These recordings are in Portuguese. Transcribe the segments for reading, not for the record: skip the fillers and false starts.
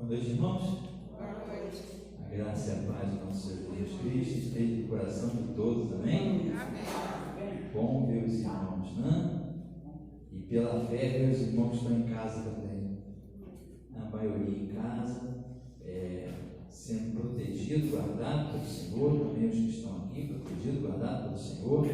Boa noite, irmãos. Boa noite. A graça e a paz do nosso Senhor Jesus Cristo esteja no coração de todos, amém? Amém. Bom ver os irmãos, né? E pela fé, ver os irmãos que estão em casa também. A maioria em casa, sendo protegido, guardado pelo Senhor, também os que estão aqui, protegido, guardado pelo Senhor,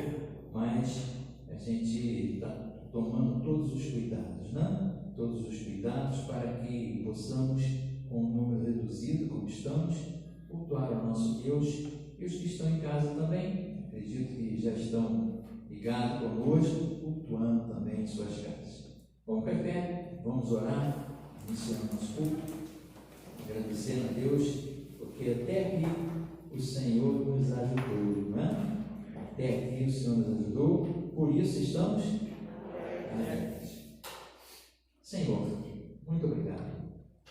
mas a gente está tomando todos os cuidados, né? Todos os cuidados para que possamos, com um número reduzido, como estamos, cultuar ao nosso Deus, e os que estão em casa também, acredito que já estão ligados conosco, cultuando também em suas casas. Vamos com fé, vamos orar, iniciando nosso culto, agradecendo a Deus, porque até aqui o Senhor nos ajudou, não é? Até aqui o Senhor nos ajudou, por isso estamos alegres. Senhor, muito obrigado.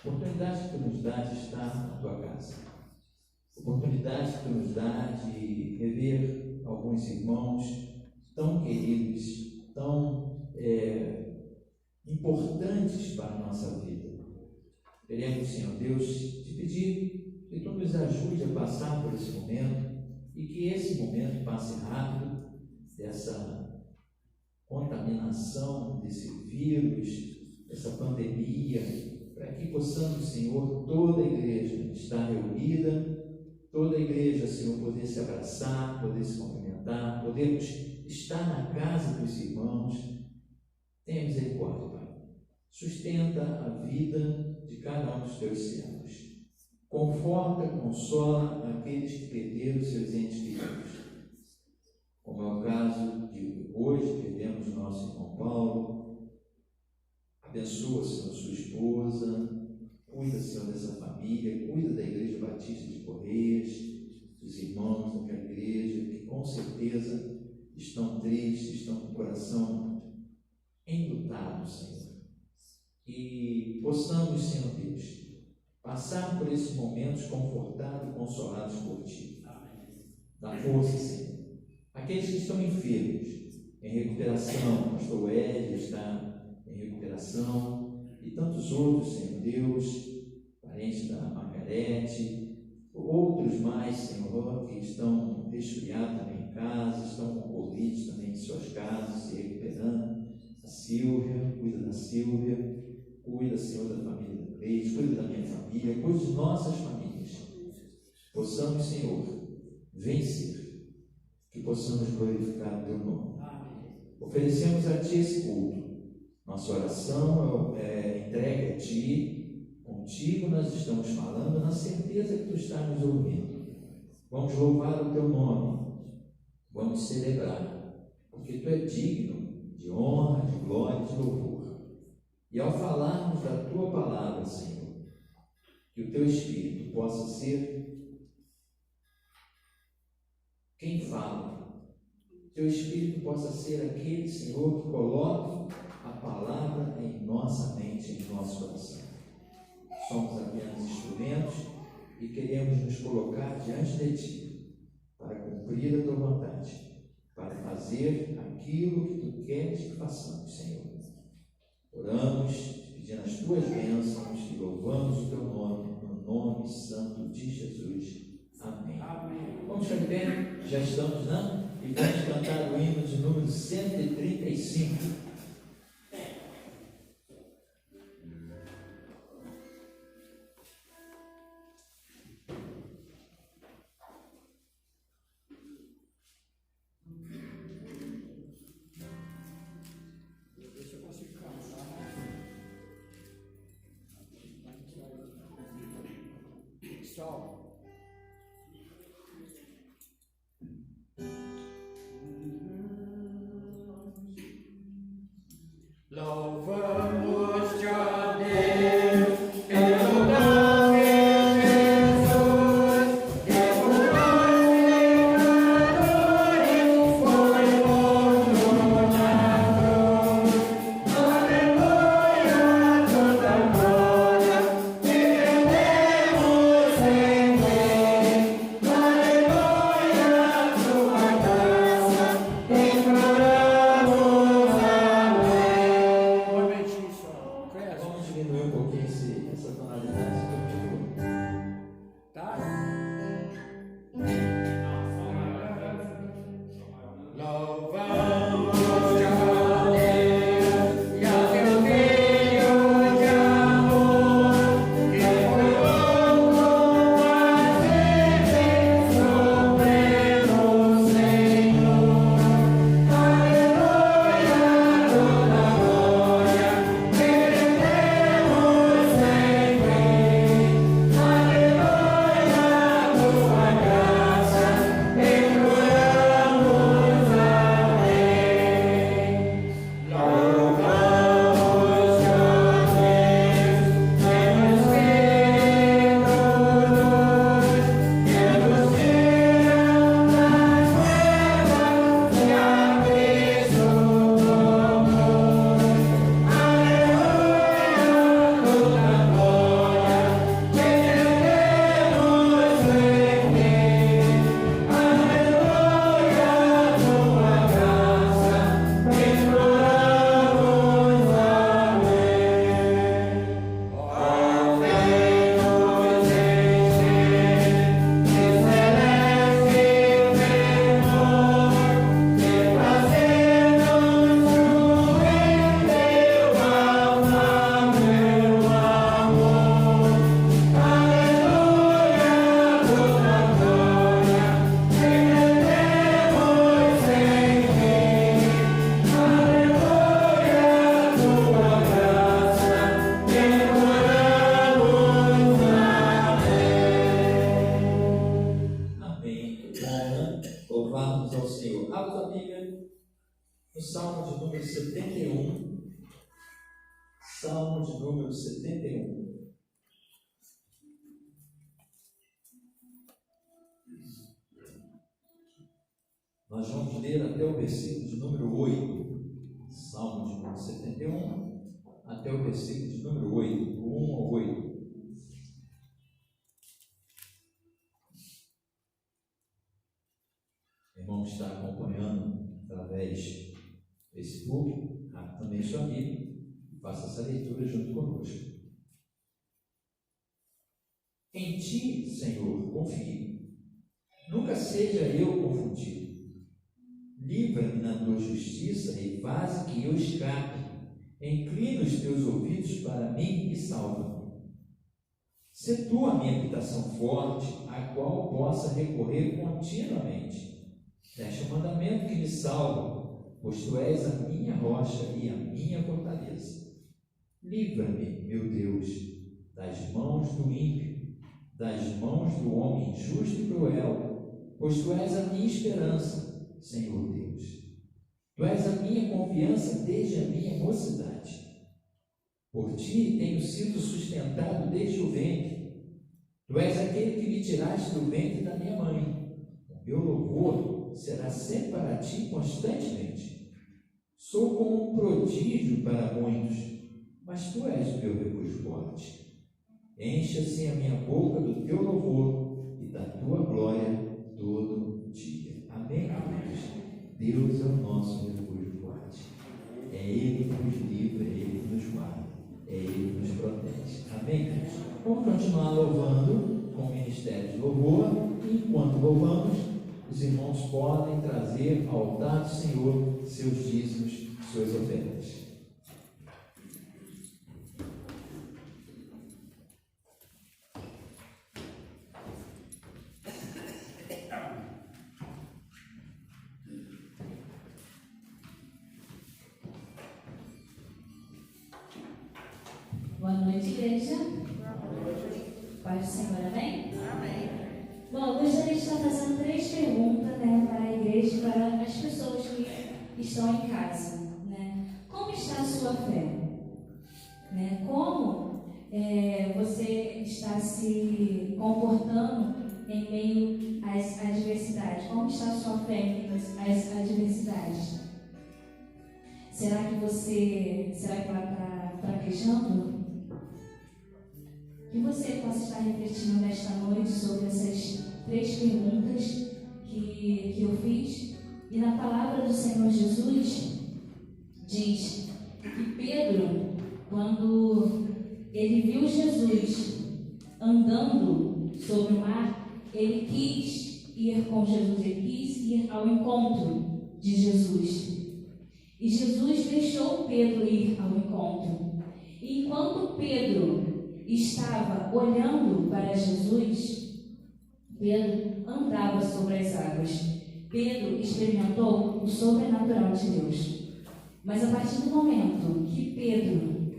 Oportunidade que tu nos dá de estar na tua casa. Oportunidade que tu nos dá de rever alguns irmãos tão queridos, tão importantes para a nossa vida. Queremos, Senhor Deus, te pedir que tu nos ajude a passar por esse momento e que esse momento passe rápido dessa contaminação, desse vírus, dessa pandemia, para que possamos, Senhor, toda a igreja estar reunida, toda a igreja, Senhor, poder se abraçar, poder se cumprimentar, podermos estar na casa dos irmãos. Tenha misericórdia, Pai. Sustenta a vida de cada um dos teus servos. Conforta, consola aqueles que perderam seus entes queridos. Como é o caso de hoje, perdemos o nosso irmão Paulo. Abençoa, Senhor, sua esposa, cuida, Senhor, dessa família, cuida da Igreja Batista de Correias, dos irmãos daquela igreja, que com certeza estão tristes, estão com o coração enlutado, Senhor. E possamos, Senhor Deus, passar por esses momentos confortados e consolados por Ti. Dá força, Senhor. Aqueles que estão enfermos, em recuperação, o pastor Hélio está em recuperação, e tantos outros, Senhor Deus, parentes da Margarete, outros mais, Senhor, que estão resfriados também em casa, estão com Covid também em suas casas, se recuperando. A Silvia, cuida da Silvia, cuida, Senhor, da família da Cleide, cuida da minha família, cuida de nossas famílias. Possamos, Senhor, vencer, que possamos glorificar o Teu nome. Oferecemos a Ti esse culto. Nossa oração é entregue a Ti, contigo nós estamos falando, na certeza que Tu estás nos ouvindo. Vamos louvar o Teu nome, vamos celebrar, porque Tu é digno de honra, de glória e de louvor. E ao falarmos da Tua palavra, Senhor, que o Teu Espírito possa ser quem fala, Teu Espírito possa ser aquele, Senhor, que coloque a palavra em nossa mente, em nosso coração. Somos apenas instrumentos e queremos nos colocar diante de Ti para cumprir a Tua vontade, para fazer aquilo que Tu queres que façamos, Senhor. Oramos, pedindo as Tuas bênçãos e louvamos o Teu nome, no nome santo de Jesus. Amém. Amém. Vamos ficar de pé? Já estamos, não? E vamos cantar o hino de número 135. Louvamos-te, ó Deus. Boa noite. Salmo de número 71. Nós vamos ler até o versículo de número 8. Salmo de número 71, até o versículo de número 8, do 1 ao 8. O irmão está acompanhando através do Facebook, também sua amiga. Faça essa leitura junto conosco. Em ti, Senhor, confio. Nunca seja eu confundido. Livra-me na tua justiça e faz que eu escape. Inclina os teus ouvidos para mim e salva-me. Sê tu a minha habitação forte, a qual possa recorrer continuamente. Este é o mandamento que me salva, pois tu és a minha rocha e a minha fortaleza. Livra-me, meu Deus, das mãos do ímpio, das mãos do homem injusto e cruel, pois tu és a minha esperança, Senhor Deus. Tu és a minha confiança desde a minha mocidade. Por ti tenho sido sustentado desde o ventre. Tu és aquele que me tiraste do ventre da minha mãe. O meu louvor será sempre para ti constantemente. Sou como um prodígio para muitos, mas tu és o meu refúgio forte. Encha-se a minha boca do teu louvor e da tua glória todo dia. Amém, queridos? Deus é o nosso refúgio forte. É Ele que nos livra, é Ele que nos guarda, é Ele que nos protege. Amém, queridos? Vamos continuar louvando com o ministério de louvor. E enquanto louvamos, os irmãos podem trazer ao altar do Senhor seus dízimos, suas ofertas. Boa noite, igreja. Paz do Senhor, amém? Amém. Bom, eu gostaria de estar fazendo 3 perguntas, para a igreja e para as pessoas que estão em casa. Como está a sua fé? Como você está se comportando em meio às adversidades? Como está a sua fé em meio às adversidades? Será que vai estar fraquejando? Que você possa estar refletindo nesta noite sobre essas 3 perguntas que eu fiz. E na palavra do Senhor Jesus, diz que Pedro, quando ele viu Jesus andando sobre o mar, ele quis ir com Jesus, ele quis ir ao encontro de Jesus. E Jesus deixou Pedro ir ao encontro. E enquanto Pedro estava olhando para Jesus, Pedro andava sobre as águas. Pedro experimentou o sobrenatural de Deus. Mas a partir do momento que Pedro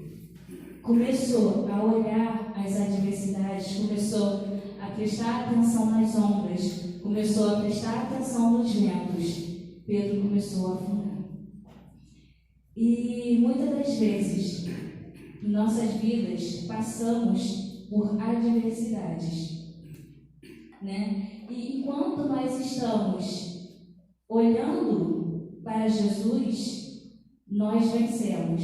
começou a olhar as adversidades, começou a prestar atenção nas ondas, começou a prestar atenção nos ventos, Pedro começou a afundar. E muitas das vezes, em nossas vidas, passamos por adversidades, E enquanto nós estamos olhando para Jesus, nós vencemos.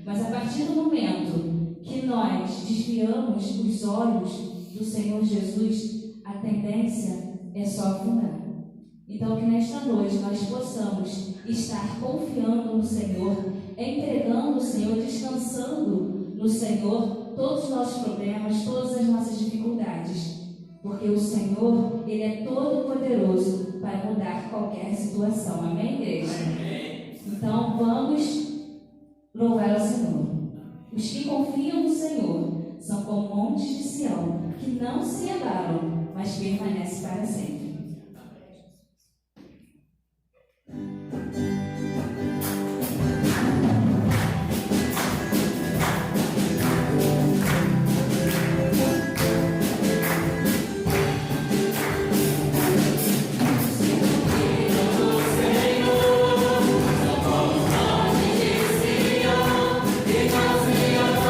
Mas a partir do momento que nós desviamos os olhos do Senhor Jesus, a tendência é só afundar. Então, que nesta noite nós possamos estar confiando no Senhor, entregando o Senhor, descansando no Senhor todos os nossos problemas, todas as nossas dificuldades, porque o Senhor, Ele é todo poderoso para mudar qualquer situação. Amém, igreja? Amém. Então vamos louvar ao Senhor. Os que confiam no Senhor são como montes de Sião, que não se abalam, mas permanecem para sempre. Senhor,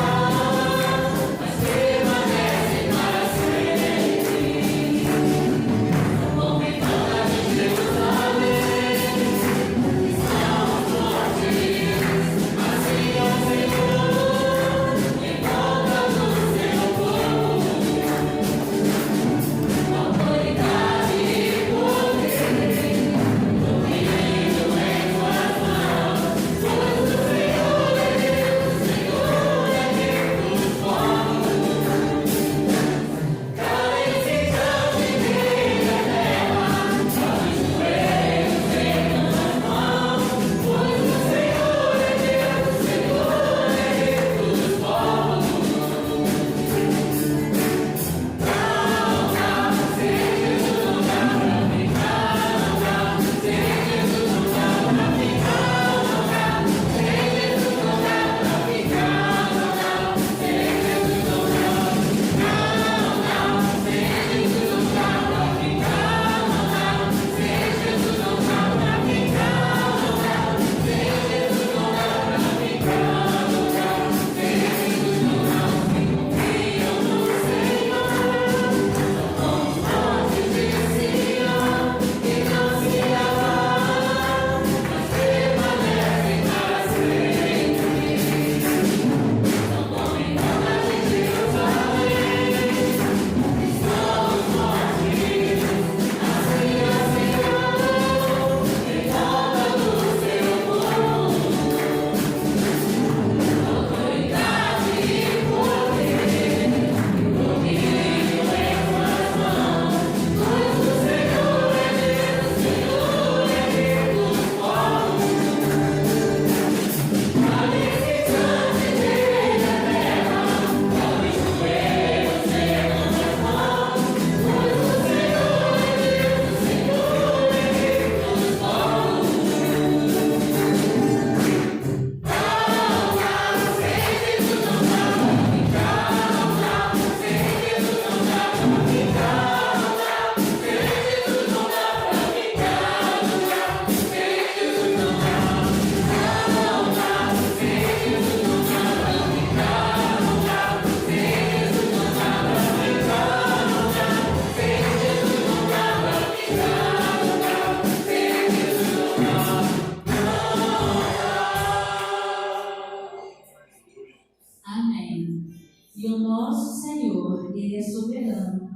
E o nosso Senhor, Ele é soberano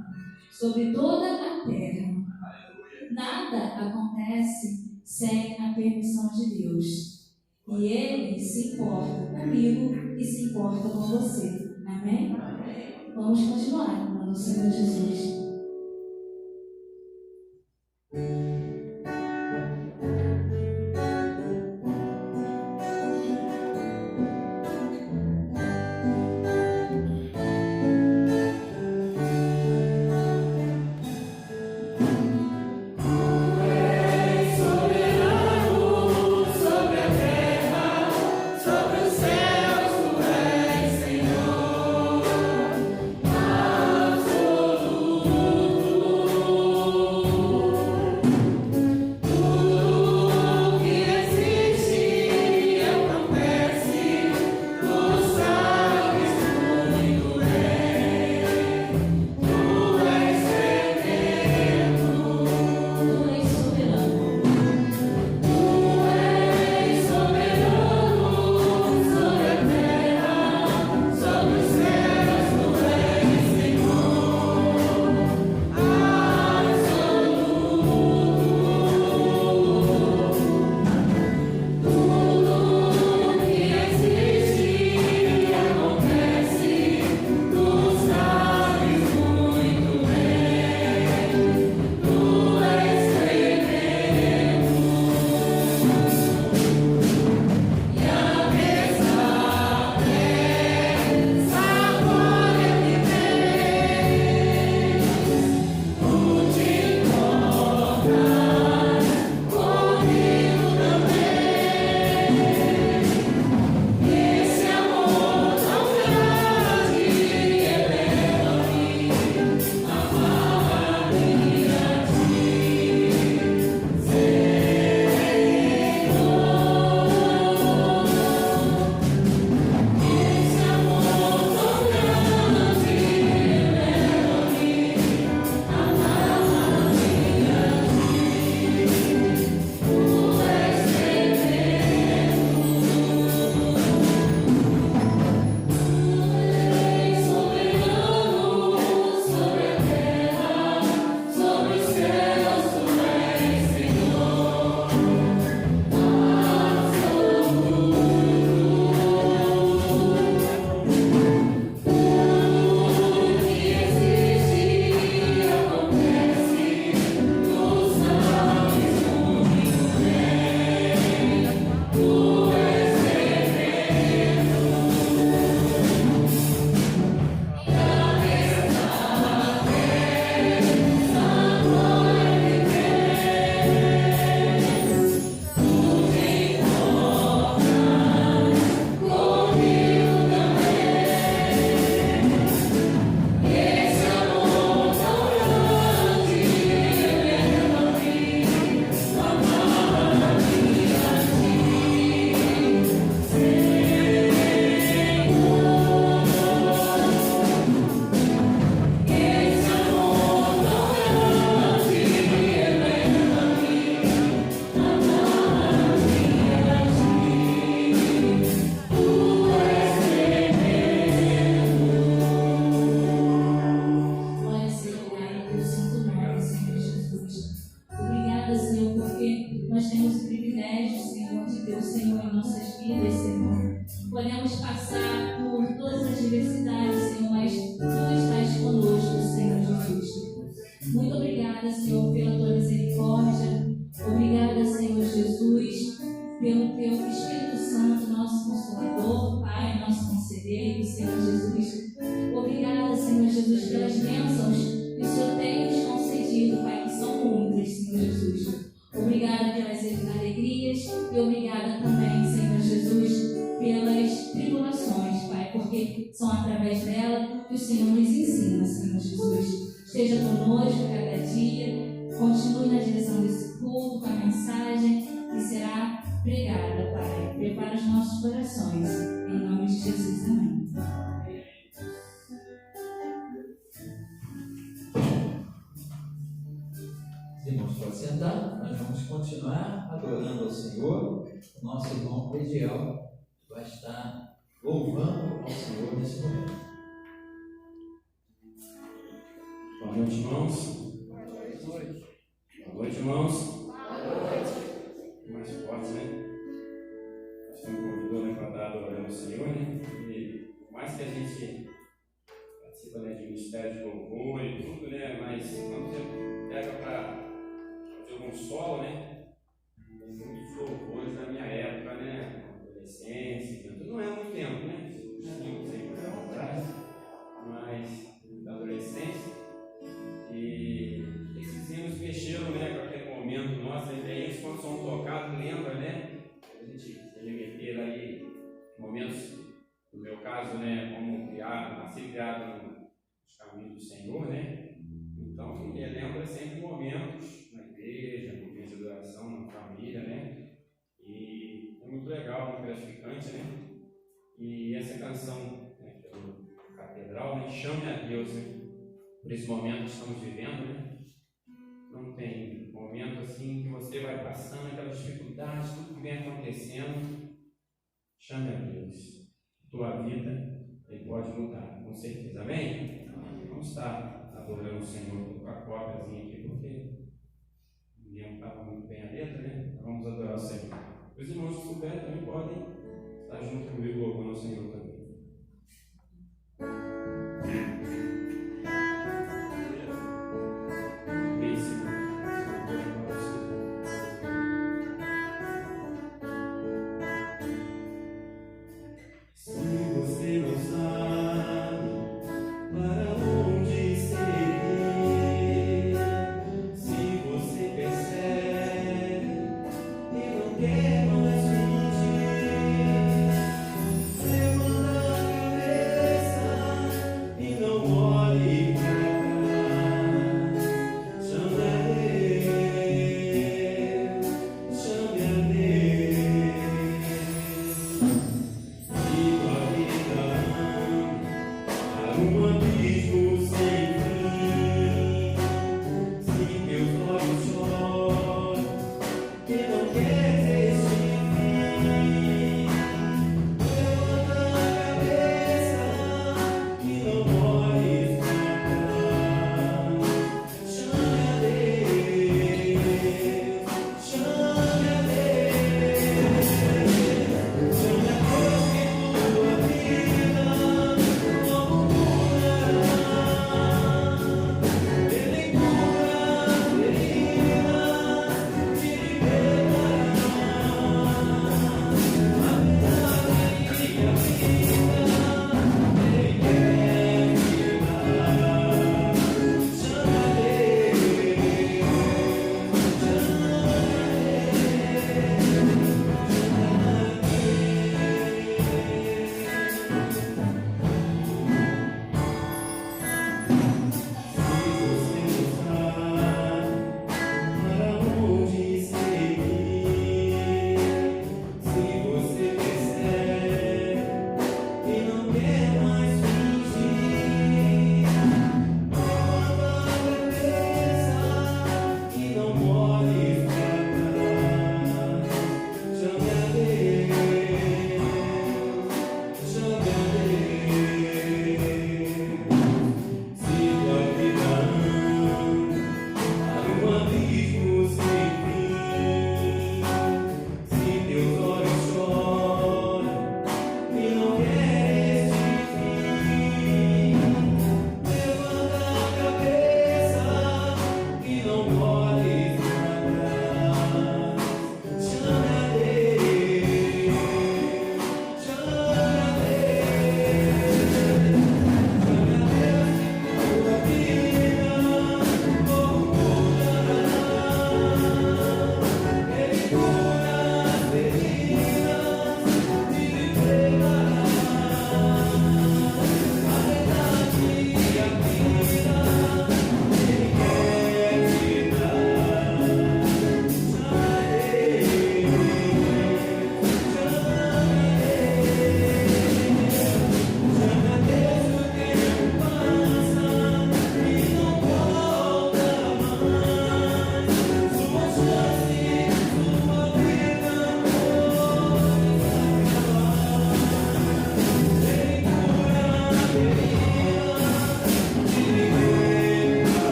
sobre toda a terra. Nada acontece sem a permissão de Deus. E Ele se importa comigo e se importa com você. Amém? Vamos continuar com o Senhor Jesus. Irmãos, pode sentar, nós vamos continuar adorando ao Senhor. O nosso irmão Ediel vai estar louvando ao Senhor nesse momento. noite, irmãos. Boa noite, irmãos. Mais forte, né? Nós estamos convidando para estar adorando o Senhor, né? E por mais que a gente participa, né, de ministério de louvor e tudo, né? Mas quando você pega para fazer algum solo, né? Tem muitos louvores na minha época, né? Adolescência, tudo não é muito tempo, né? Uns 5 anos atrás, mas da adolescência. E esses hinos mexeram, né, com aquele momento nosso, e eles quando são tocados, lembra, né? A gente se remeter aí, momentos, no meu caso, né, como nasci criado nos caminhos do Senhor, né? Então, me lembra sempre momentos na igreja, momentos de adoração, na família, né? E é muito legal, muito gratificante, né? E essa canção, né, que é o Catedral, né, Chame a Deus, né? Por esse momento que estamos vivendo, né? Não tem momento assim que você vai passando aquelas dificuldades, tudo que vem acontecendo. Chame a Deus. Tua vida, Ele pode mudar, com certeza. Amém? Vamos estar adorando o Senhor com a cópiazinha aqui, porque ninguém estava muito bem a letra, né? Então vamos adorar o Senhor. Os irmãos que souberem também podem estar junto comigo louvando o Senhor também.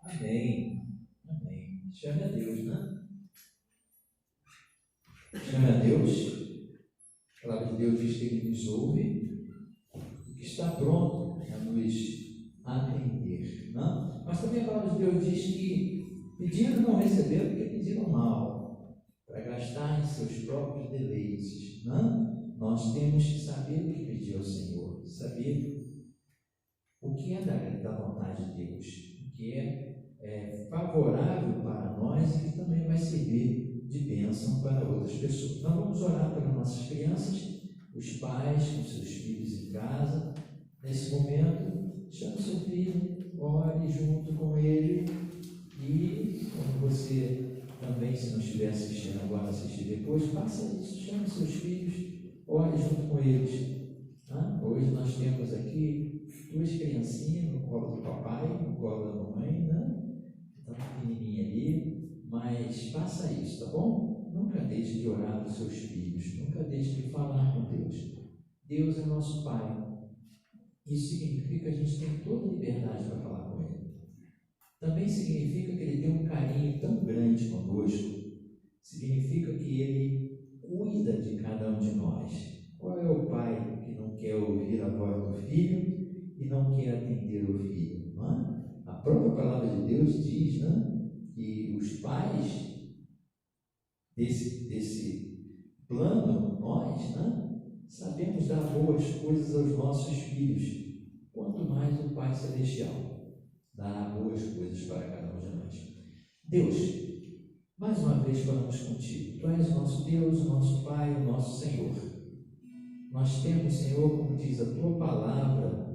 Amém. Amém. Chame a Deus, né? Chame a Deus. A palavra de Deus diz que Ele nos ouve e que está pronto a nos atender. Não? Mas também a palavra de Deus diz que pediram não receberam porque pediram mal, para gastar em seus próprios deleites. Não? Nós temos que saber o que pedir ao Senhor, saber o que é da vontade de Deus, o que é favorável para nós e que também vai servir de bênção para outras pessoas. Nós vamos orar pelas nossas crianças, os pais com seus filhos em casa. Nesse momento, chame o seu filho, ore junto com ele e quando você também, se não estiver assistindo agora, assistir depois, faça isso, chame seus filhos, ore junto com eles. Hoje nós temos aqui 2 criancinhas no colo do papai, no colo da mamãe, né? Está pequenininha ali, mas faça isso, tá bom? Nunca deixe de orar para os seus filhos, nunca deixe de falar com Deus. Deus é nosso Pai. Isso significa que a gente tem toda a liberdade para falar com Ele. Também significa que Ele tem um carinho tão grande conosco, significa que Ele cuida de cada um de nós. Qual é o pai que não quer ouvir a voz do filho e não quer atender o filho? Não é? A própria palavra de Deus diz, né, que os pais desse plano, nós, né, sabemos dar boas coisas aos nossos filhos, quanto mais o Pai Celestial dá boas coisas para cada um de nós. Deus, mais uma vez falamos contigo. Tu és o nosso Deus, o nosso Pai, o nosso Senhor. Nós temos, Senhor, como diz a Tua palavra,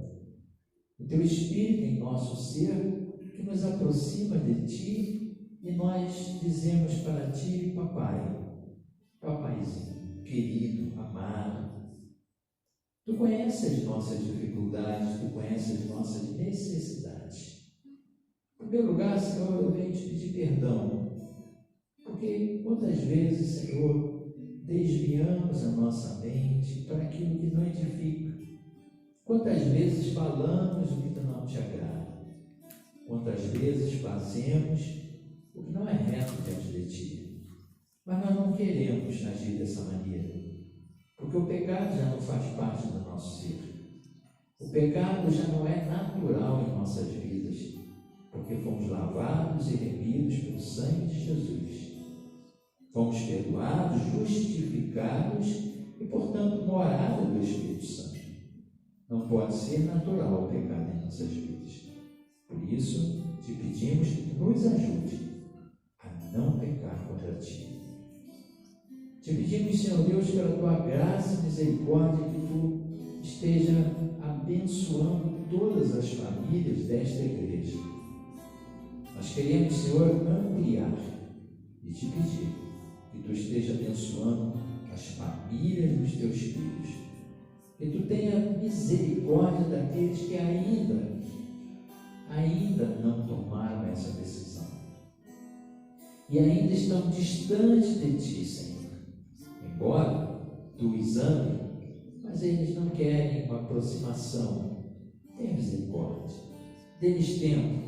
o Teu Espírito em nosso ser, que nos aproxima de Ti, e nós dizemos para Ti, Papai, Papaizinho, querido, amado, Tu conheces as nossas dificuldades, Tu conheces as nossas necessidades. Em primeiro lugar, Senhor, eu venho Te pedir perdão, porque quantas vezes, Senhor, desviamos a nossa mente para aquilo que não edifica. Quantas vezes falamos o que não te agrada. Quantas vezes fazemos o que não é reto diante de ti. Mas nós não queremos agir dessa maneira, porque o pecado já não faz parte do nosso ser. O pecado já não é natural em nossas vidas, porque fomos lavados e remidos pelo sangue de Jesus. Fomos perdoados, justificados e, portanto, morada do Espírito Santo. Não pode ser natural o pecado em nossas vidas. Por isso, te pedimos que nos ajude a não pecar contra ti. Te pedimos, Senhor Deus, pela tua graça e misericórdia, que tu esteja abençoando todas as famílias desta igreja. Nós queremos, Senhor, ampliar e te pedir que tu esteja abençoando as famílias dos teus filhos, que tu tenha misericórdia daqueles que ainda não tomaram essa decisão e ainda estão distantes de ti, Senhor. Embora tu os ame, mas eles não querem uma aproximação. Tenha misericórdia, dê-lhes tempo,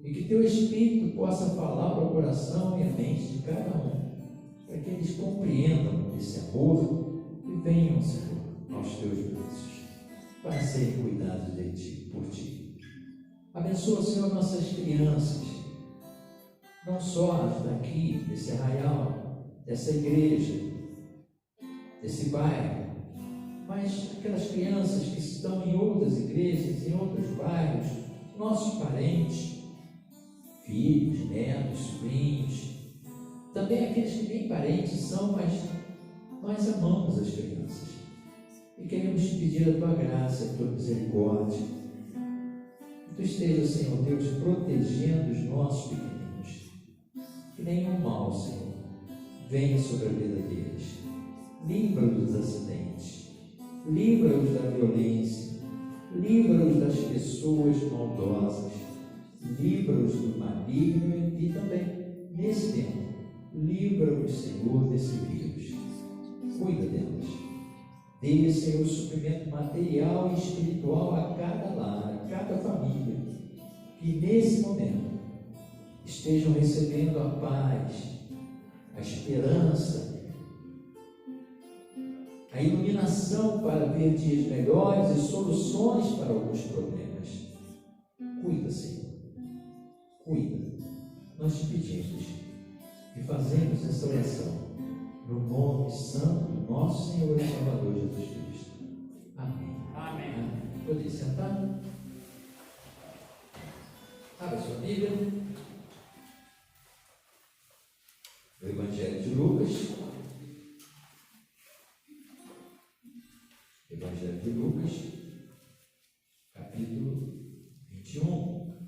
e que teu Espírito possa falar para o coração e a mente de cada um, para que eles compreendam esse amor e venham, Senhor, aos teus braços, para serem cuidados de ti, por ti. Abençoa, Senhor, nossas crianças, não só as daqui, desse arraial, dessa igreja, desse bairro, mas aquelas crianças que estão em outras igrejas, em outros bairros, nossos parentes, filhos, netos, sobrinhos, também aqueles que nem parentes são, mas nós amamos as crianças e queremos te pedir a tua graça, a tua misericórdia, que tu esteja, Senhor Deus, protegendo os nossos pequeninos, que nenhum mal, Senhor, venha sobre a vida deles. Livra-os dos acidentes, livra-os da violência, livra-os das pessoas maldosas, livra-os do maligno e também, nesse tempo, livra-os, Senhor, desse vírus. Cuida delas. Dê, Senhor, suprimento material e espiritual a cada lar, a cada família, que nesse momento estejam recebendo a paz, a esperança, a iluminação para ver dias melhores e soluções para alguns problemas. Cuida, Senhor. Cuida. Nós te pedimos e fazemos essa oração no nome santo do nosso Senhor e Salvador Jesus Cristo. Amém. Amém. Amém. Pode sentar? Abra sua Bíblia. O Evangelho de Lucas. Evangelho de Lucas, capítulo 21,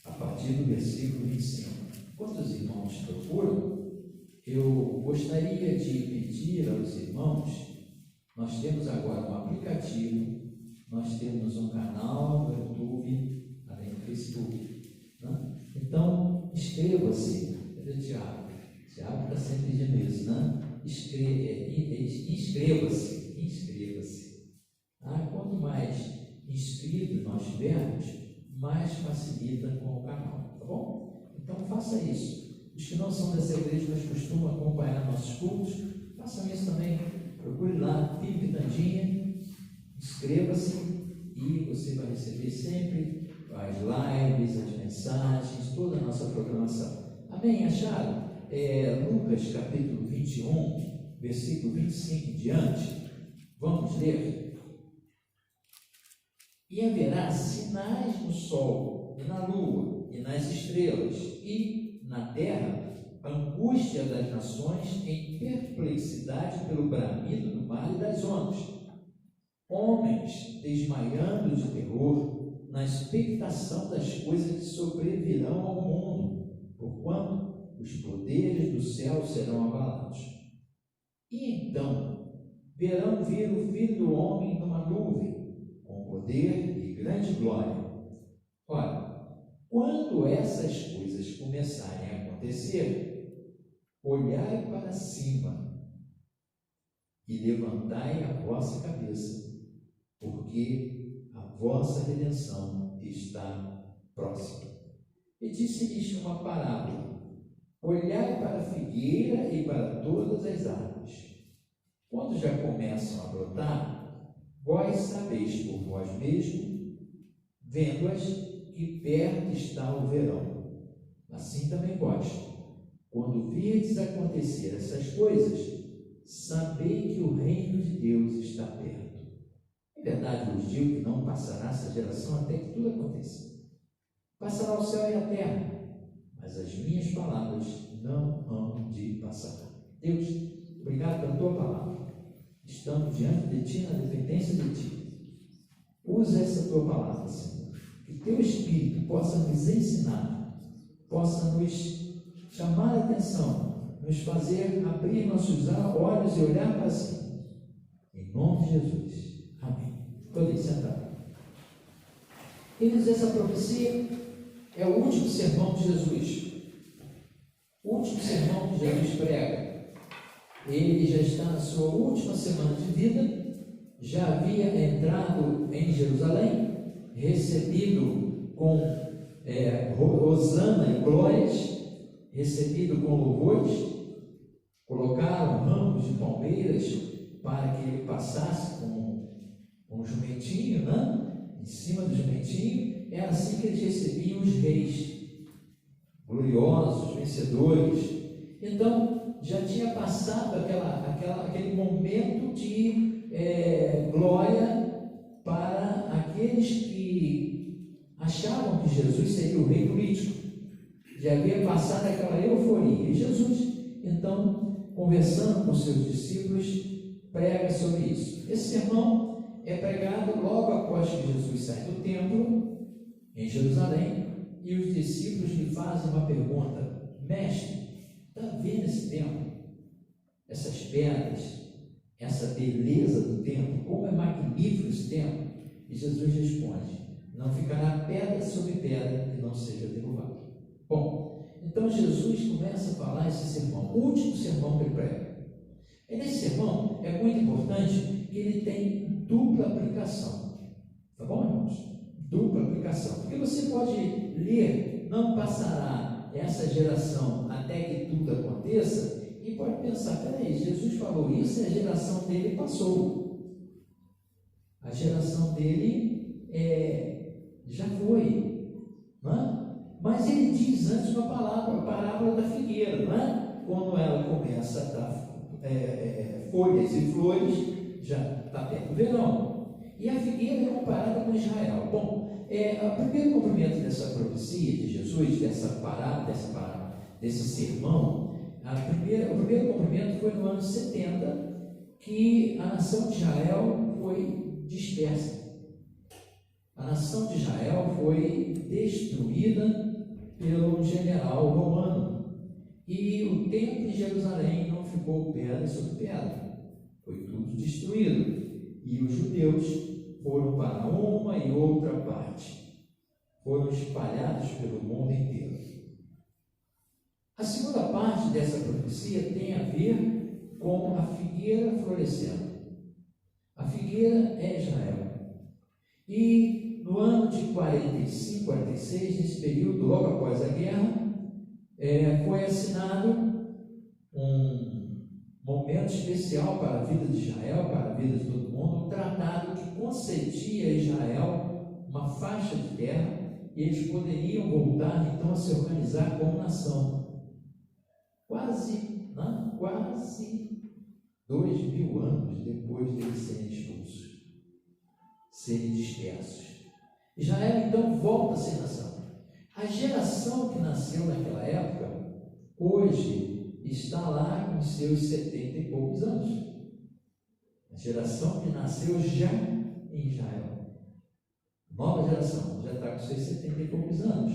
a partir do versículo 25. Enquanto os irmãos procuram, eu gostaria de pedir aos irmãos, nós temos agora um aplicativo, nós temos um canal no YouTube, além do Facebook, né? Então, inscreva-se. Cadê o Tiago? O Tiago está sempre dizendo isso, né? Inscreva-se. Quanto mais inscritos nós tivermos, mais facilita com o canal, tá bom? Então faça isso. Os que não são dessa igreja, mas costumam acompanhar nossos cultos, façam isso também. Procure lá, Filipe Tandinha, inscreva-se e você vai receber sempre as lives, as mensagens, toda a nossa programação. Amém? Acharam? Lucas capítulo 21, versículo 25 em diante. Vamos ler. E haverá sinais no sol, e na lua, e nas estrelas, e na terra, angústia das nações em perplexidade pelo bramido do mar e das ondas. Homens desmaiando de terror, na expectação das coisas que sobrevirão ao mundo, porquanto os poderes do céu serão abalados. E então verão vir o Filho do Homem numa nuvem, com poder e grande glória. Ora, quando essas coisas começarem a acontecer, olhai para cima e levantai a vossa cabeça, porque a vossa redenção está próxima. E disse-lhes uma parábola: olhai para a figueira e para todas as árvores. Quando já começam a brotar, vós sabeis por vós mesmos, vendo-as, que perto está o verão. Assim também vós, quando virdes acontecer essas coisas, sabei que o reino de Deus está perto. Em verdade vos digo que não passará essa geração até que tudo aconteça. Passará o céu e a terra, mas as minhas palavras não hão de passar. Deus, obrigado pela tua palavra. Estamos diante de ti, na dependência de ti. Usa essa tua palavra, Senhor. Que teu Espírito possa nos ensinar, possa nos chamar a atenção, nos fazer abrir nossos olhos e olhar para cima. Em nome de Jesus. Amém. Podem sentar. Queridos, essa profecia é o último sermão de Jesus. O último sermão que Jesus prega. Ele já está na sua última semana de vida, já havia entrado em Jerusalém, recebido com hosana e glórias, recebido com louvores, colocaram ramos de palmeiras para que ele passasse com um jumentinho, né? Em cima do jumentinho. Era assim que eles recebiam os reis, gloriosos, vencedores. Então, já tinha passado aquele momento de glória para aqueles que achavam que Jesus seria o rei político. Já havia passado aquela euforia. E Jesus, então, conversando com seus discípulos, prega sobre isso. Esse sermão é pregado logo após que Jesus sai do templo, em Jerusalém, e os discípulos lhe fazem uma pergunta: mestre, está vendo esse templo? Essas pedras, essa beleza do templo, como é magnífico esse templo? E Jesus responde: não ficará pedra sobre pedra que não seja derrubada. Bom, então Jesus começa a falar esse sermão, o último sermão que ele prega. E nesse sermão é muito importante que ele tem dupla aplicação. Tá bom, irmãos? Dupla aplicação. Porque você pode ler, não passará essa geração até que tudo aconteça, e pode pensar, peraí, Jesus falou isso e a geração dele passou. A geração dele já foi. Não é? Mas ele diz antes uma palavra, a parábola da figueira, não é? Quando ela começa a dar folhas e flores, já está perto do verão. E a figueira é comparada com Israel. Bom, o primeiro cumprimento dessa profecia de Jesus, dessa parábola, desse sermão, o primeiro cumprimento foi no ano 70, que a nação de Israel foi dispersa. A nação de Israel foi destruída pelo general romano. E o templo de Jerusalém não ficou pedra sobre pedra. Foi tudo destruído. E os judeus foram para uma e outra parte. Foram espalhados pelo mundo inteiro. A segunda parte dessa profecia tem a ver com a figueira florescendo. A figueira é Israel. E no ano de 45, 46, nesse período, logo após a guerra, foi assinado um momento especial para a vida de Israel, para a vida de todo mundo, um tratado que concedia a Israel uma faixa de terra e eles poderiam voltar então a se organizar como nação. Quase 2000 anos depois deles serem expulsos, serem dispersos. Israel então volta a ser nação. A geração que nasceu naquela época, hoje está lá com seus 70 e poucos anos. A geração que nasceu já em Israel, nova geração, já está com seus 70 e poucos anos.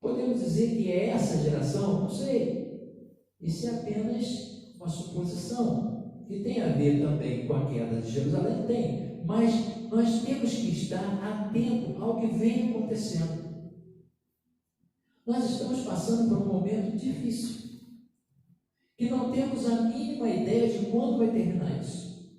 Podemos dizer que é essa geração? Não sei. Isso é apenas uma suposição, que tem a ver também com a queda de Jerusalém, tem, mas nós temos que estar atento ao que vem acontecendo. Nós estamos passando por um momento difícil, que não temos a mínima ideia de quando vai terminar isso.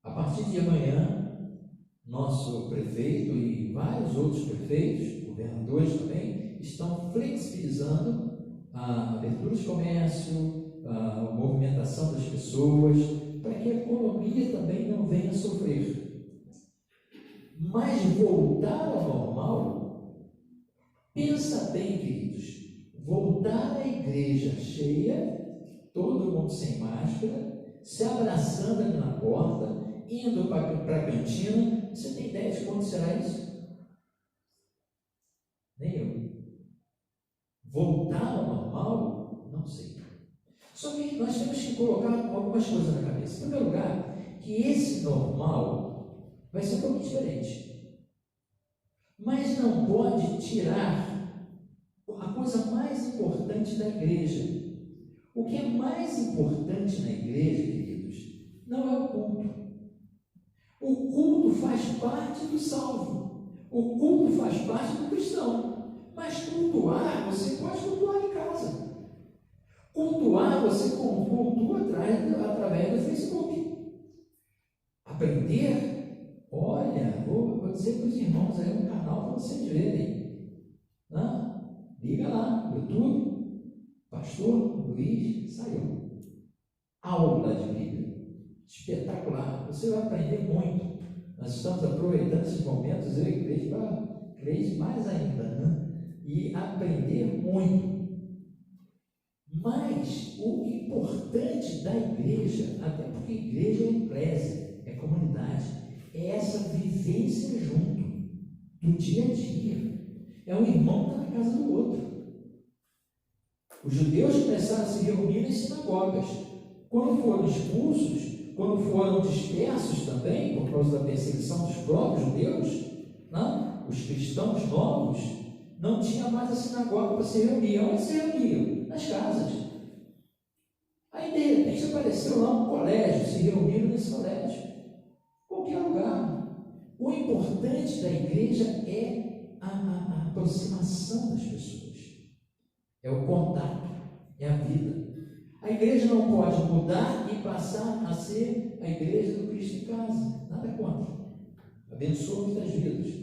A partir de amanhã, nosso prefeito e vários outros prefeitos, governadores também, estão flexibilizando a abertura de comércio, a movimentação das pessoas, para que a economia também não venha a sofrer. Mas voltar ao normal, pensa bem, queridos, voltar à igreja cheia, todo mundo sem máscara, se abraçando ali na porta, indo para a cantina, você tem ideia de quando será isso? Nem eu. Voltar ao normal? Não sei. Só que nós temos que colocar algumas coisas na cabeça. Em primeiro lugar, que esse normal vai ser um pouco diferente. Mas não pode tirar a coisa mais importante da igreja. O que é mais importante na igreja, queridos, não é o culto. O culto faz parte do salvo. O culto faz parte do cristão. Mas cultuar, você pode cultuar em casa. Cultuar, você cultua através do Facebook. Aprender, olha, vou dizer para os irmãos aí um canal para vocês verem. Liga lá, YouTube, Pastor Luiz Saião. Aula de Bíblia. Espetacular. Você vai aprender muito. Nós estamos aproveitando esses momentos, eu e a igreja, para crescer mais ainda, né? E aprender muito. Mas o importante da igreja, até porque igreja é eclésia, é comunidade, é essa vivência junto, do dia a dia. É um irmão que está na casa do outro. Os judeus começaram a se reunir nas sinagogas. Quando foram expulsos, quando foram dispersos também, por causa da perseguição dos próprios judeus, os cristãos novos, não tinha mais a sinagoga para se reunir. Onde se reuniam? Nas casas. Aí, de repente, apareceu lá um colégio, se reuniram nesse colégio. Qualquer lugar. O importante da igreja é a aproximação das pessoas. É o contato, é a vida. A igreja não pode mudar e passar a ser a igreja do Cristo em casa. Nada contra. Abençoa muitas vidas.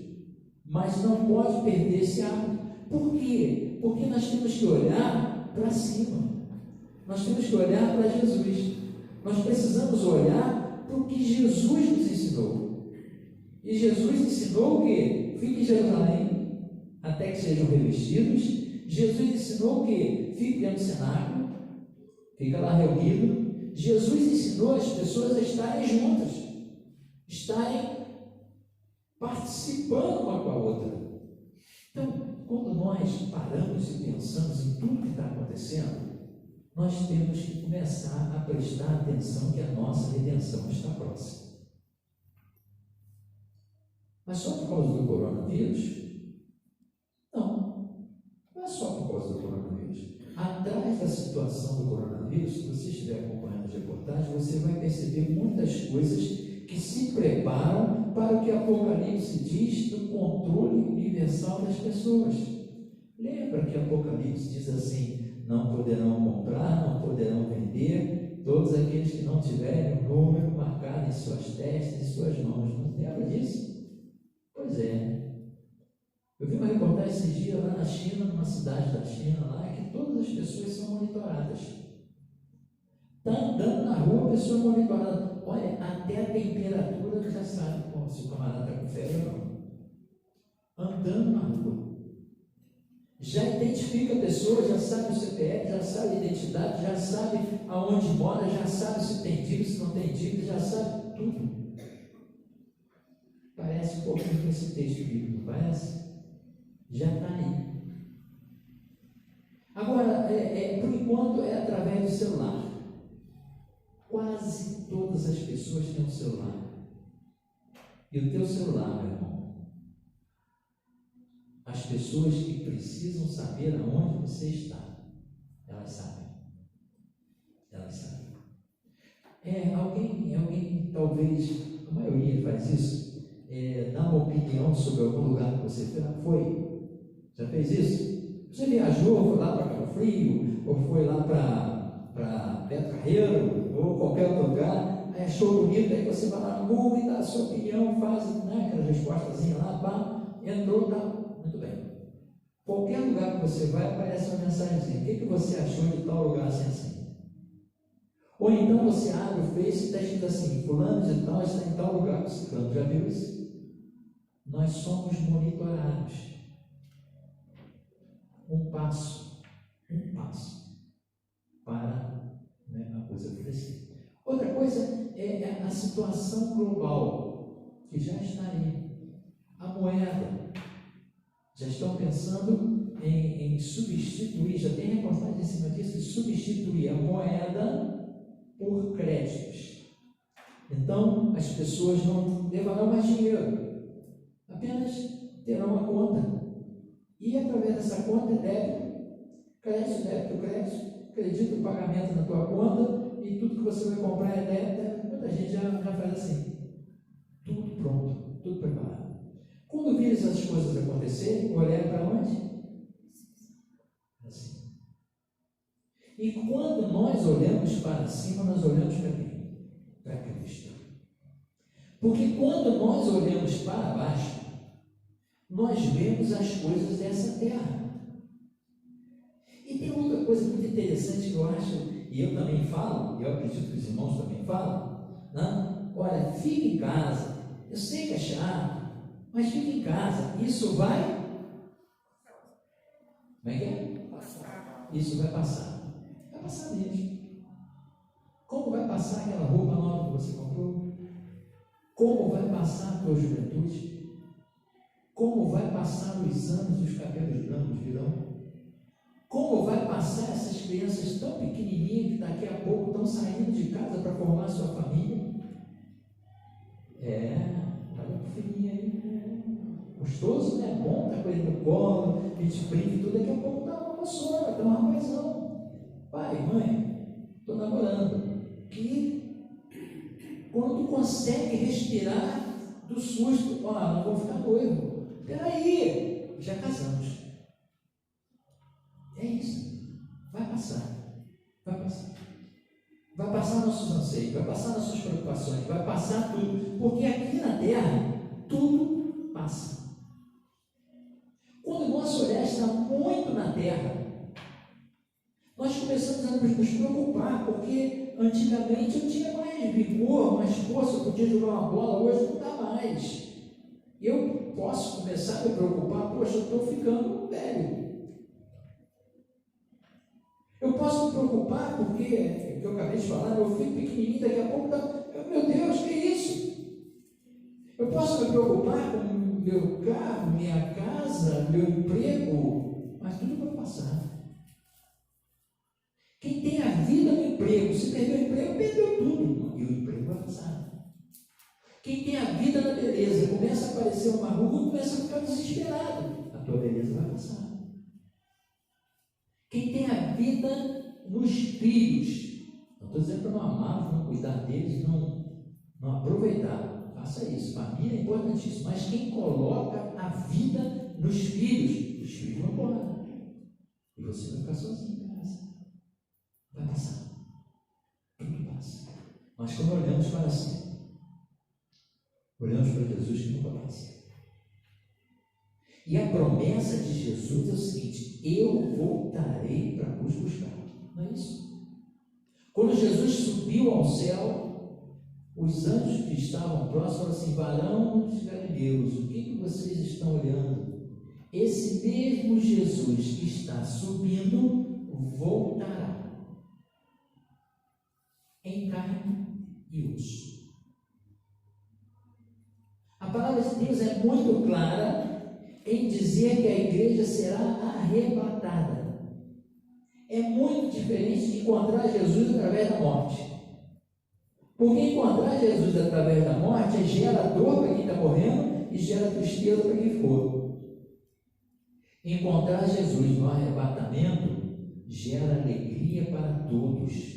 mas não pode perder esse hábito. Por quê? Porque nós temos que olhar para cima. Nós temos que olhar para Jesus. Nós precisamos olhar para o que Jesus nos ensinou. E Jesus ensinou o quê? Fique em Jerusalém até que sejam revestidos. Jesus ensinou o quê? Fique dentro do cenáculo, fica lá reunido. Jesus ensinou as pessoas a estarem juntas, estarem participando uma com a outra. Então, quando nós paramos e pensamos em tudo que está acontecendo, nós temos que começar a prestar atenção que a nossa redenção está próxima. Mas só por causa do coronavírus? Não é só por causa do coronavírus. Atrás da situação do coronavírus, se você estiver acompanhando a reportagem, você vai perceber muitas coisas que se preparam para o que Apocalipse diz do controle universal das pessoas. Lembra que Apocalipse diz assim: não poderão comprar, não poderão vender, todos aqueles que não tiverem o número marcado em suas testas, em suas mãos. Não lembra disso? Pois é. Eu vi uma reportagem esses dias lá na China, numa cidade da China, lá, que todas as pessoas são monitoradas. Está andando na rua, a pessoa é monitorada. Olha, até a temperatura já sabe se o camarada está com febre ou não. Andando na rua. Já identifica a pessoa, já sabe o CPF, já sabe a identidade, já sabe aonde mora, já sabe se tem dívida, se não tem dívida, já sabe tudo. Parece um pouquinho com esse texto bíblico, não parece? Já está aí. Agora, por enquanto, é através do celular. Quase todas as pessoas têm um celular. E o teu celular, meu irmão, as pessoas que precisam saber aonde você está, elas sabem. Elas sabem. Alguém talvez, a maioria faz isso, dá uma opinião sobre algum lugar que você foi. Já fez isso? Você viajou, foi lá para Cabo Frio, ou foi lá para Beto Carreiro, ou qualquer outro lugar, aí achou bonito, aí você vai lá no Google e dá a sua opinião, faz aquela respostazinha lá, pá, entrou, tá, muito bem. Qualquer lugar que você vai, aparece uma mensagenzinha. O que você achou de tal lugar assim? Ou então você abre o Face e está escrito assim: fulano de tal está em tal lugar. Você já viu isso? Nós somos monitorados. Um passo para a coisa crescer. Outra coisa é a situação global, que já está aí. A moeda. Já estão pensando em substituir, já tem reportagem em cima disso, substituir a moeda por créditos. Então, as pessoas não levarão mais dinheiro, apenas terão uma conta. E através dessa conta é débito, crédito, pagamento na tua conta, e tudo que você vai comprar é débito. Muita gente já faz assim, tudo pronto, tudo preparado. Quando vir essas coisas acontecerem, olhar para onde? Assim. E quando nós olhamos para cima, nós olhamos para quem? Para Cristo. Porque quando nós olhamos para baixo, nós vemos as coisas dessa terra. E tem outra coisa muito interessante que eu acho, e eu também falo, e eu acredito que os irmãos também falam, né? Olha, fique em casa. Eu sei que é chato, mas fique em casa. Isso vai... Como é que é? Isso vai passar. Vai passar mesmo. Como vai passar aquela roupa nova que você comprou? Como vai passar a tua juventude? Como vai passar os anos dos cabelos brancos virão? Como vai passar essas crianças tão pequenininhas que daqui a pouco estão saindo de casa para formar a sua família? Olha que filhinho aí. Gostoso, né? Bom, tá com ele no colo, te brinca e tudo. Daqui a pouco tá uma moçona, tá um rapazão. Pai, mãe, estou namorando. Que quando tu consegue respirar do susto, não vou ficar noivo. Peraí, já casamos. É isso. Vai passar. Vai passar. Vai passar nossos anseios, vai passar nossas preocupações, vai passar tudo. Porque aqui na terra, tudo passa. manifestar muito na terra. Nós começamos a nos preocupar, porque antigamente eu tinha mais vigor, mais força, eu podia jogar uma bola, hoje não dá mais. Eu posso começar a me preocupar, poxa, eu estou ficando velho. Eu posso me preocupar porque, que eu acabei de falar, meu filho pequenininho, daqui a pouco meu Deus, que é isso? Eu posso me preocupar com meu carro, minha casa, meu emprego, mas tudo vai passar. Quem tem a vida no emprego, se perdeu o emprego, perdeu tudo. E o emprego vai passar. Quem tem a vida na beleza, começa a aparecer uma ruga, começa a ficar desesperado. A tua beleza vai passar. Quem tem a vida nos filhos, não estou dizendo para não amá-los, não cuidar deles, não aproveitar. Faça isso. Família é importantíssimo. Mas quem coloca a vida nos filhos, os filhos vão embora. E você vai ficar sozinho em casa. Vai passar. Tudo passa. Mas quando olhamos para si, olhamos para Jesus que nunca passa. E a promessa de Jesus é o seguinte: eu voltarei para vos buscar. Não é isso? Quando Jesus subiu ao céu, os anjos que estavam próximos falaram assim: varão dos galileus, o que vocês estão olhando? Esse mesmo Jesus que está subindo voltará em carne e osso. A palavra de Deus é muito clara em dizer que a igreja será arrebatada. É muito diferente de encontrar Jesus através da morte. Porque encontrar Jesus através da morte gera dor para quem está morrendo e gera tristeza para quem ficou. Encontrar Jesus no arrebatamento gera alegria para todos.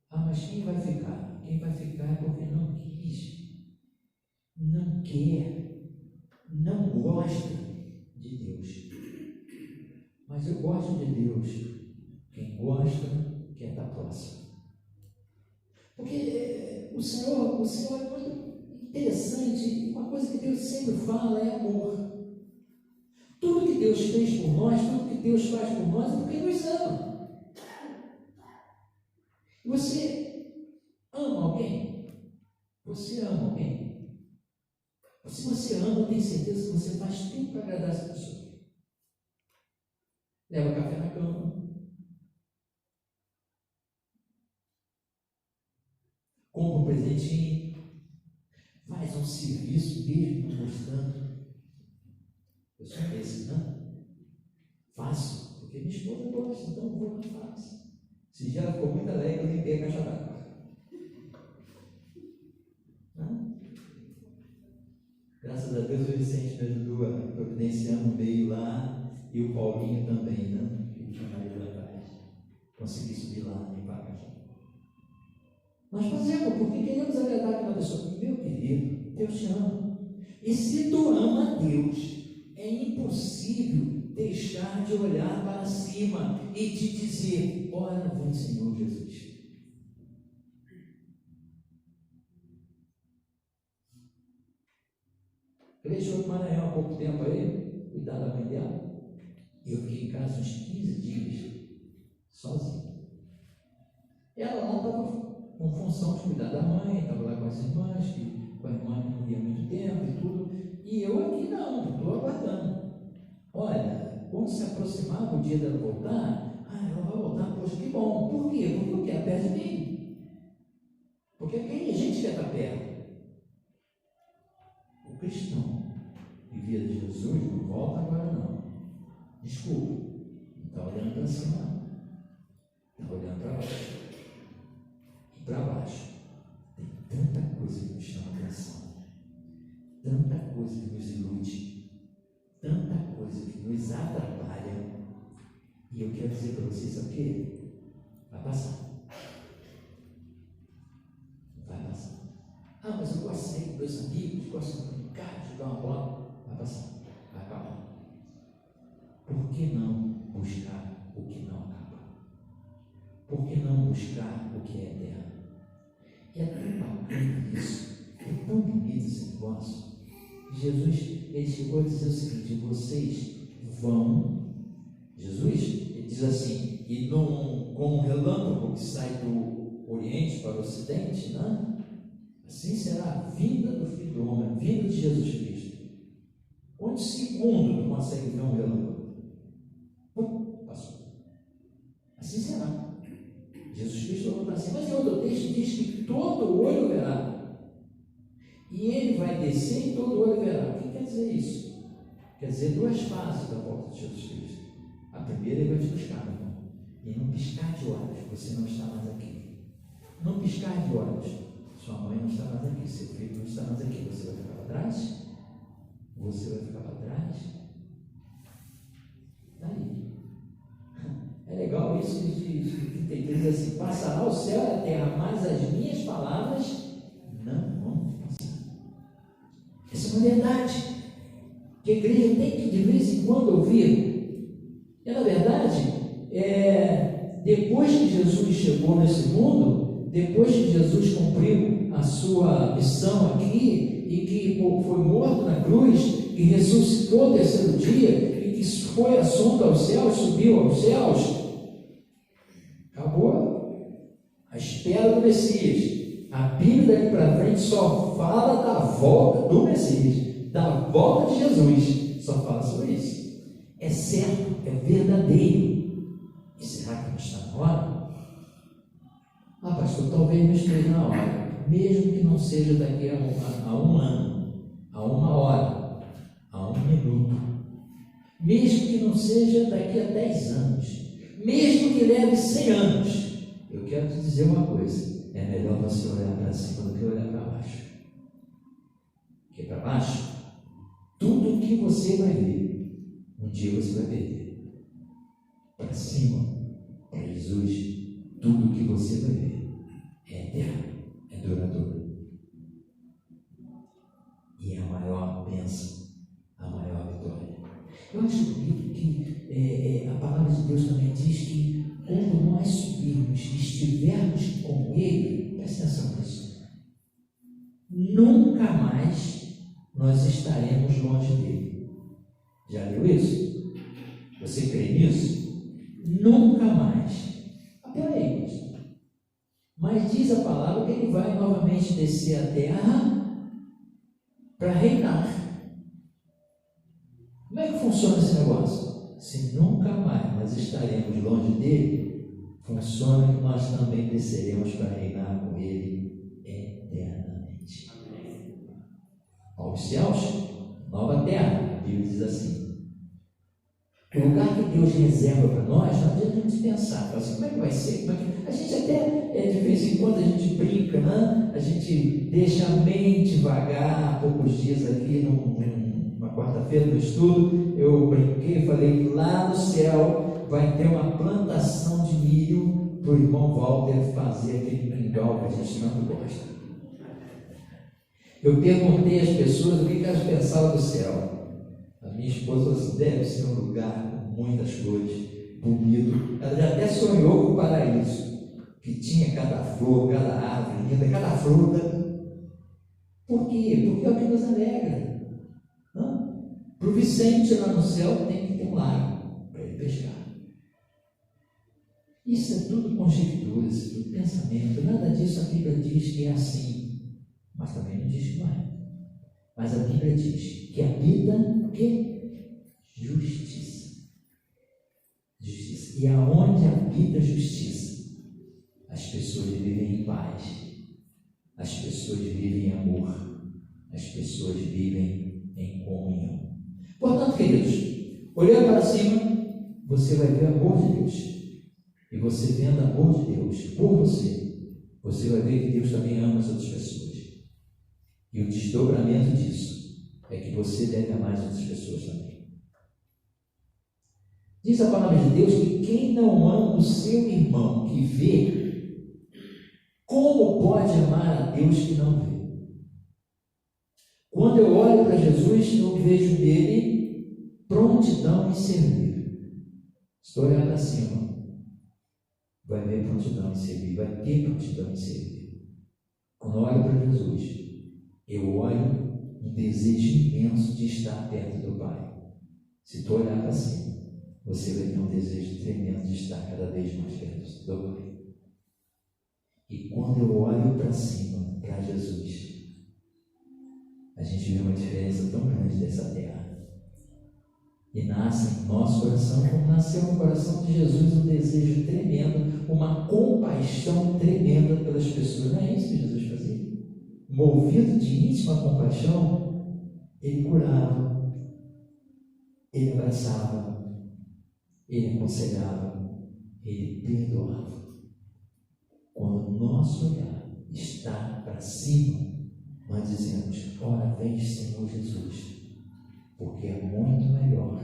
Ah, mas quem vai ficar? Quem vai ficar é porque não quis, não quer, não gosta de Deus. Mas eu gosto de Deus. Quem gosta quer estar próximo. Porque o Senhor é muito interessante. Uma coisa que Deus sempre fala é amor. Tudo que Deus fez por nós, tudo que Deus faz por nós é porque Ele nos ama. Você ama alguém? Você ama alguém? Se você ama, eu tenho certeza que você faz tudo para agradar essa pessoa. Leva café na cama. Compra um presentinho. Faz um serviço mesmo não gostando. Eu sou desse, não? Faço, porque minha esposa gosta, então eu vou lá e faço. Se já ela ficou muito alegre, eu limpei a caixa d'água. Graças a Deus o Vicente me ajudou a providenciar no meio lá, e o Paulinho também, né? Que tinha mais lá atrás. Consegui subir lá e limpar a caixa. Nós fazemos porque queremos agradar aquela pessoa. Meu querido, Deus te ama. E se tu ama a Deus, é impossível deixar de olhar para cima e de dizer: ora vem, Senhor Jesus. Eu deixei o Maranhão há pouco tempo aí, cuidar da mãe dela. E eu fiquei em casa uns 15 dias, sozinho. Ela lá estava com função de cuidar da mãe, estava lá com as irmãs, que com a irmã não ia muito tempo e tudo. E eu aqui não, estou aguardando. Olha, quando se aproximava o dia dela voltar, ela vai voltar, poxa, que bom. Por quê? Porque eu quero perto de mim. Porque quem a gente quer estar perto? O cristão que via de Jesus não volta agora não. Desculpa, não está olhando para cima não. Está olhando para baixo. E para baixo tem tanta coisa que nos chama atenção, tanta coisa que nos ilude, tanta coisa que nos atrapalha. E eu quero dizer para vocês, sabe o quê? Vai passar. Vai passar. Ah, mas eu gosto de sair com meus amigos, gosto de brincar, de jogar uma bola. Vai passar, vai acabar. Por que não buscar o que não acaba? Por que não buscar o que é eterno? E é tão bacana isso, é tão bonito esse negócio. Jesus, ele chegou a dizer o seguinte: vocês vão. Jesus, ele diz assim, e com um relâmpago que sai do Oriente para o Ocidente, né? Assim será a vinda do Filho do Homem, a vinda de Jesus Cristo. Onde segundo tu consegue ver um relâmpago? Passou. Assim será. Jesus Cristo olhou para cima, mas em outro texto diz que todo olho verá. E ele vai descer e todo olho verá. O que quer dizer isso? Quer dizer duas fases da volta de Jesus Cristo. A primeira, ele vai te buscar, meu irmão. E num piscar de olhos, você não está mais aqui. Num piscar de olhos, sua mãe não está mais aqui, seu filho não está mais aqui. Você vai ficar para trás? Você vai ficar para trás? Daí. É legal isso de diz assim, passará o céu e a terra, mas as minhas palavras não vão passar. Essa é uma verdade que a igreja tem que de vez em quando ouvir. E na verdade, depois que Jesus chegou nesse mundo, depois que Jesus cumpriu a sua missão aqui, e que foi morto na cruz, e ressuscitou no terceiro dia, e que foi assunto aos céus, subiu aos céus, acabou a espera do Messias. A Bíblia daqui para frente só fala da volta do Messias, da volta de Jesus, só fala sobre isso. É certo, é verdadeiro. E será que não está na hora? Ah, pastor, talvez não esteja na hora, mesmo que não seja daqui a um ano, a uma hora, a um minuto, mesmo que não seja daqui a 10 anos, mesmo que leve 100 anos, eu quero te dizer uma coisa: é melhor você olhar para cima do que olhar para baixo. Porque para baixo, tudo que você vai ver, um dia você vai perder. Para cima, para Jesus, tudo que você vai ver é eterno, é duradouro. E é a maior bênção, a maior vitória. Eu acho bonito que a palavra de Deus também diz que quando nós subirmos e estivermos com Ele, presta atenção nisso, nunca mais nós estaremos longe dele. Já leu isso? Você crê nisso? Nunca mais. Até aí, pastor. Mas diz a palavra que ele vai novamente descer à terra para reinar. Como é que funciona esse negócio? Se nunca mais nós estaremos longe dele, funciona que nós também desceremos para reinar com ele eternamente. Aos céus, nova terra, a Bíblia diz assim. O lugar que Deus reserva para nós, não adianta a gente pensar, assim, como é que vai ser? A gente até, de vez em quando, a gente brinca, né? A gente deixa a mente vagar. Há poucos dias aqui, numa quarta-feira no estudo, eu brinquei e falei que lá no céu vai ter uma plantação de milho para o irmão Walter fazer aquele mingau que a gente tanto gosta. Eu perguntei às pessoas o que elas pensavam do céu. A minha esposa falou assim: deve ser um lugar com muitas flores, bonito. Ela já até sonhou com o paraíso, que tinha cada flor, cada árvore linda, cada fruta. Por quê? Porque é o que nos alegra. Para o Vicente lá no céu tem que ter um lago para ele pescar. Isso é tudo conjectura, isso é tudo pensamento. Nada disso a Bíblia diz que é assim, mas também não diz que não é. Mas a Bíblia diz que habita o quê? Justiça. Justiça. E aonde habita a justiça, as pessoas vivem em paz, as pessoas vivem em amor, as pessoas vivem em comunhão. Portanto, queridos, olhando para cima, você vai ver o amor de Deus. E você vendo o amor de Deus por você, você vai ver que Deus também ama as outras pessoas. E o desdobramento disso é que você deve amar as outras pessoas também. Diz a palavra de Deus que quem não ama o seu irmão que vê, como pode amar a Deus que não vê? Quando eu olho para Jesus, eu vejo nele prontidão em servir. Estou olhando para cima, vai ver prontidão em servir, vai ter prontidão em servir. Quando eu olho para Jesus, eu olho um desejo imenso de estar perto do Pai. Se tu olhar para cima, você vai ter um desejo tremendo de estar cada vez mais perto do Pai. E quando eu olho para cima, para Jesus, a gente vê uma diferença tão grande dessa terra. E nasce em nosso coração, como nasceu no coração de Jesus, um desejo tremendo, uma compaixão tremenda pelas pessoas. Não é isso que Jesus fazia? Movido de íntima compaixão, ele curava, ele abraçava, ele aconselhava, ele perdoava. Quando o nosso olhar está para cima, nós dizemos: ora vem, Senhor Jesus, porque é muito melhor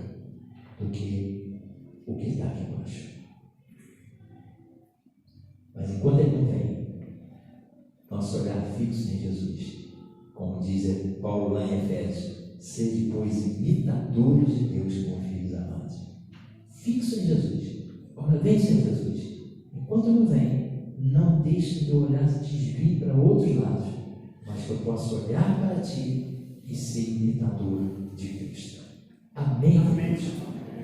do que o que está aqui embaixo. Mas enquanto ele não vem, nosso olhar fixo em Jesus, como diz Paulo lá em Efésios: sede, pois, imitadores de Deus como filhos amados. Fixo em Jesus. Ora vem, Senhor Jesus. Enquanto não vem, não deixe de olhar desvio para outros lados, mas que eu possa olhar para ti e ser imitador de Cristo. Amém? Amém.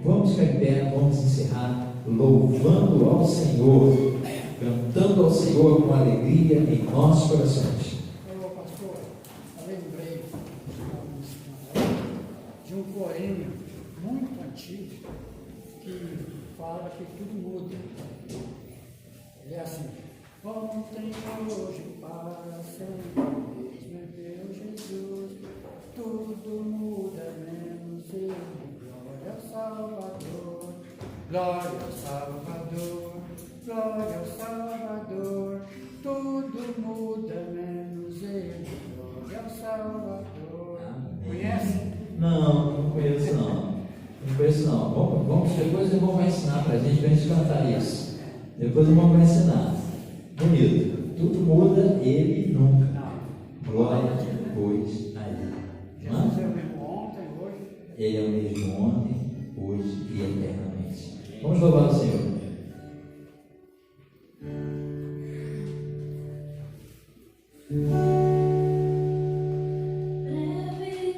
Vamos ficar em pé, vamos encerrar louvando ao Senhor, cantando ao Senhor com alegria em nossos corações. Pastor, eu lembrei de um poema muito antigo que fala que tudo muda. Ele é assim: ontem, hoje, para sempre, mesmo em Deus Jesus, tudo muda menos eu. Glória ao Salvador, glória ao Salvador, glória ao Salvador, tudo muda menos ele. Glória ao Salvador. Conhece? Não conheço não. Não conheço não. Depois o irmão vai ensinar para a gente cantar isso. Depois o irmão vai ensinar. Bonito. Tudo muda, ele nunca. Glória, pois, a ele. Jesus é o mesmo ontem, hoje. Ele é o mesmo ontem, hoje e eternamente. Vamos louvar o Senhor.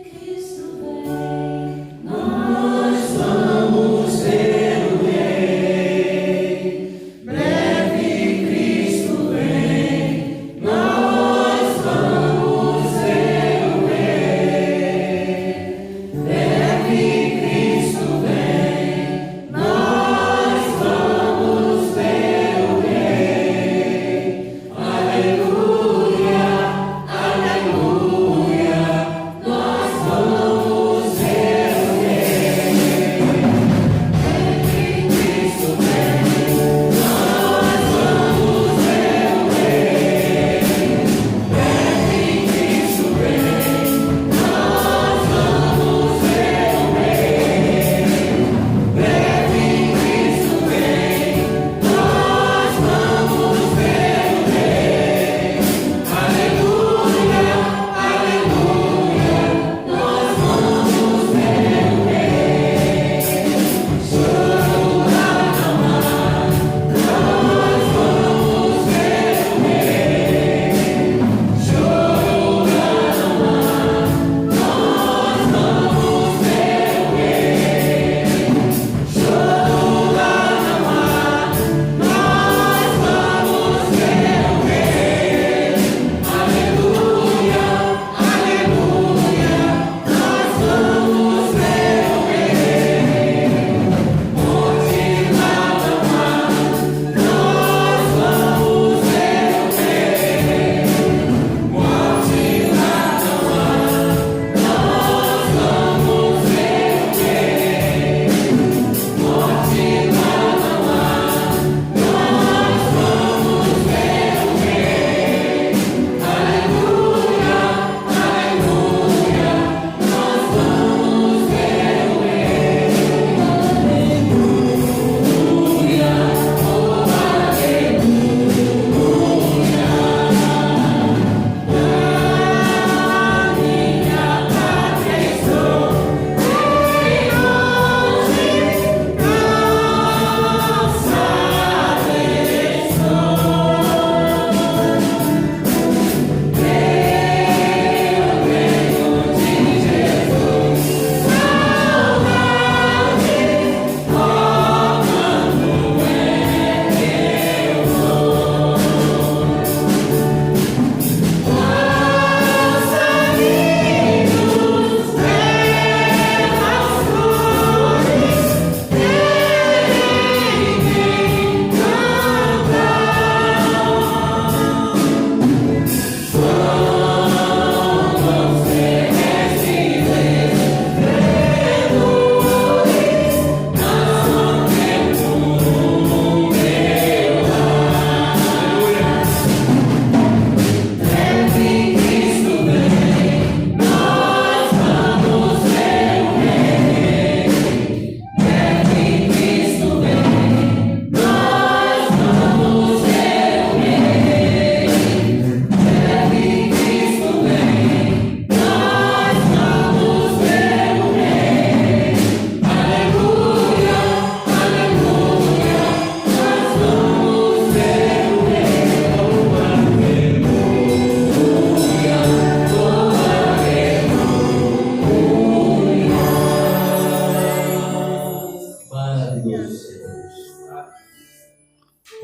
Cristo vem, nós vamos.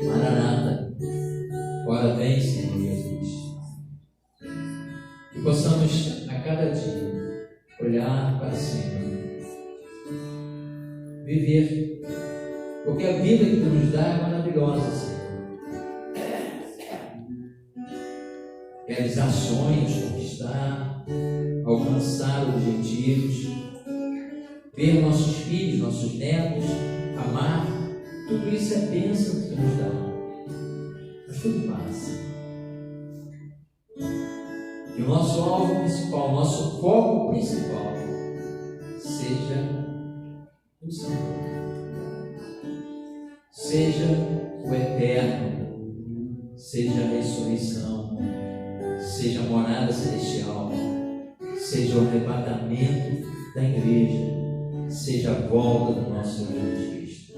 Maranata, ora vem, Senhor Jesus. Que possamos a cada dia olhar para o Senhor, viver, porque a vida que Tu nos dá é maravilhosa, Senhor. Realizar sonhos, conquistar, alcançar objetivos, ver nossos filhos, nossos netos, amar, tudo isso é bênção que Tu nos dá. Mas tudo passa. E o nosso alvo principal, o nosso foco principal, seja o Senhor. Seja o eterno, seja a ressurreição, seja a morada celestial, seja o arrebatamento da igreja, seja a volta do nosso Senhor Jesus Cristo.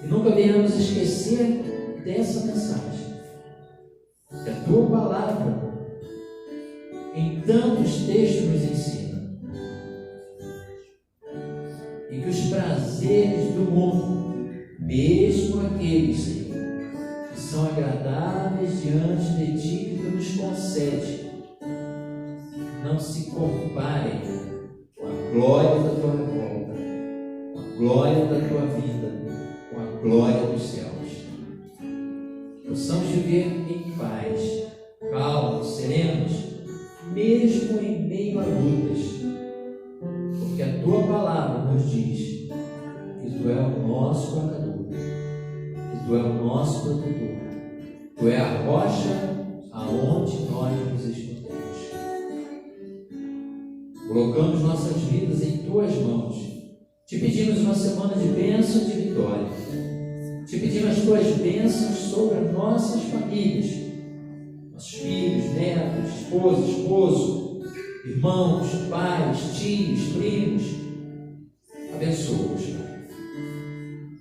E nunca venhamos esquecer dessa mensagem, que a Tua palavra em tantos textos nos ensina, e que os prazeres do mundo, mesmo aqueles, Senhor, que são agradáveis diante de Ti, que Tu nos concede, não se comparem com a glória da Tua revolta, com a glória da Tua vida, com a glória dos céus. Possamos viver em paz, calmos, serenos, mesmo em meio a lutas, porque a Tua palavra nos diz que Tu é o nosso guardador, que Tu é o nosso protetor, Tu é a rocha aonde nós nos escondemos. Colocamos nossas vidas em Tuas mãos. Te pedimos uma semana de bênção e de vitória. Te pedimos as Tuas bênçãos sobre as nossas famílias, nossos filhos, netos, esposo, irmãos, pais, tios, primos. Abençoa-os, Pai.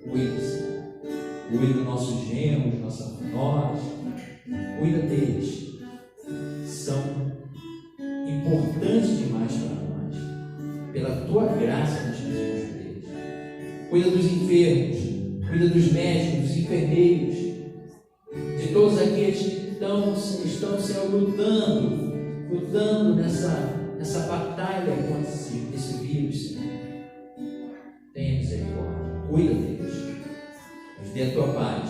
Cuida-se. Cuida dos nossos genros, nós. Cuida deles. São importantes demais para nós. Pela Tua graça nós pedimos por eles. Cuida dos enfermos. Cuida dos médicos, dos enfermeiros. De todos aqueles que estão Senhor, lutando nessa batalha contra esse vírus, Senhor. Tenha misericórdia. Cuida deles. Nos dê a Tua paz,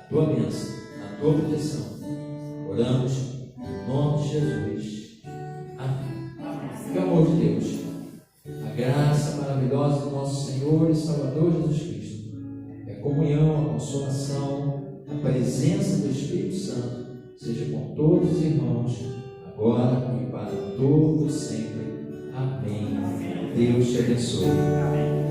a Tua bênção, a Tua proteção. Oramos em nome de Jesus. Amém. Que o amor de Deus, a graça maravilhosa do nosso Senhor e Salvador Jesus Cristo, e a comunhão, a consolação, a presença do Espírito Santo, seja com todos os irmãos, agora e para todos sempre. Amém. Deus te abençoe. Amém.